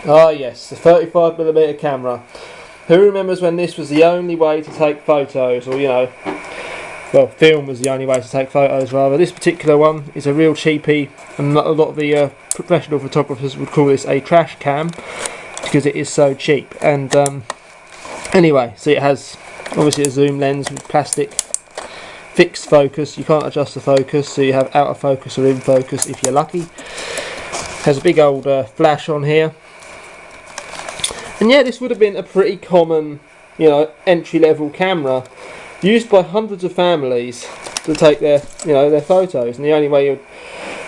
Ah yes, the 35mm camera. Who remembers when this was the only way to take photos, or well, film was the only way to take photos rather. This particular one is a real cheapie, and a lot of the professional photographers would call this a trash cam because it is so cheap. And anyway, so it has obviously a zoom lens with plastic fixed focus. You can't adjust the focus, so you have out of focus or in focus if you're lucky. Has a big old flash on here. And yeah, this would have been a pretty common, entry-level camera used by hundreds of families to take their, their photos. And the only way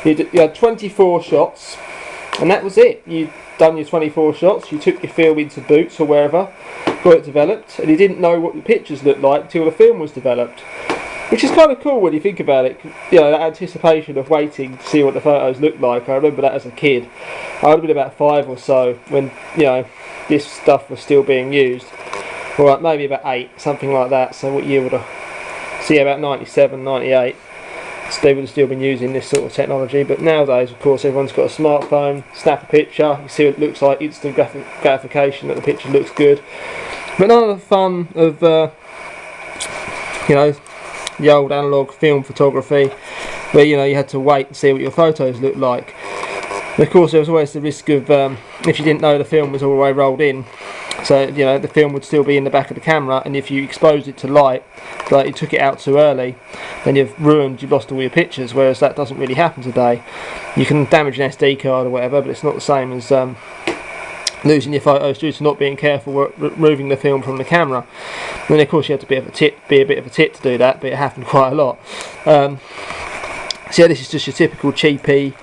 you had 24 shots, and that was it. You'd done your 24 shots. You took your film into Boots or wherever, got it developed, and you didn't know what your pictures looked like till the film was developed. Which is kind of cool when you think about it. That anticipation of waiting to see what the photos looked like. I remember that as a kid. I would have been about 5 or so when, this stuff was still being used. Or maybe about 8, something like that. So what year would I see? About 97, 98. So they would have still been using this sort of technology. But nowadays, of course, everyone's got a smartphone. Snap a picture, you see what it looks like, instant gratification that the picture looks good. But none of the fun of, the old analogue film photography, where you had to wait and see what your photos looked like. And of course, there was always the risk of if you didn't know the film was all the way rolled in, so the film would still be in the back of the camera, and if you exposed it to light, like you took it out too early, then you've lost all your pictures. Whereas that doesn't really happen today. You can damage an SD card or whatever, but it's not the same as losing your photos due to not being careful removing the film from the camera. And then of course you had to be a bit of a tit to do that, but it happened quite a lot. So yeah, this is just your typical cheapie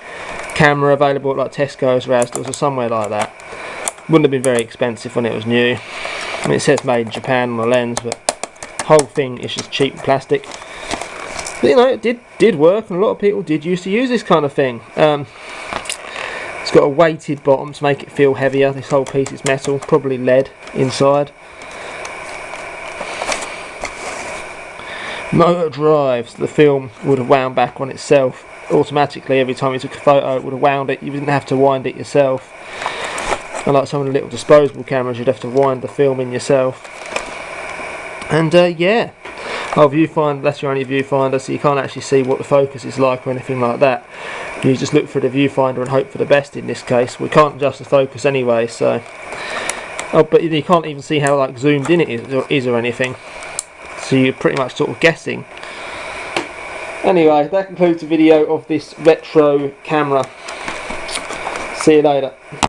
camera available at like Tesco's or Asda's or somewhere like that. Wouldn't have been very expensive when it was new. I mean, it says made in Japan on the lens, but the whole thing is just cheap plastic. But it did work, and a lot of people did used to use this kind of thing. It's got a weighted bottom to make it feel heavier. This whole piece is metal, probably lead inside. Motor drive, so the film would have wound back on itself automatically every time you took a photo. It would have wound it. You didn't have to wind it yourself. Unlike some of the little disposable cameras, you'd have to wind the film in yourself. And yeah, our viewfinder, that's your only viewfinder, so you can't actually see what the focus is like or anything like that. You just look through the viewfinder and hope for the best in this case. We can't adjust the focus anyway, so... Oh, but you can't even see how zoomed in it is or anything. So you're pretty much sort of guessing. Anyway, that concludes the video of this retro camera. See you later.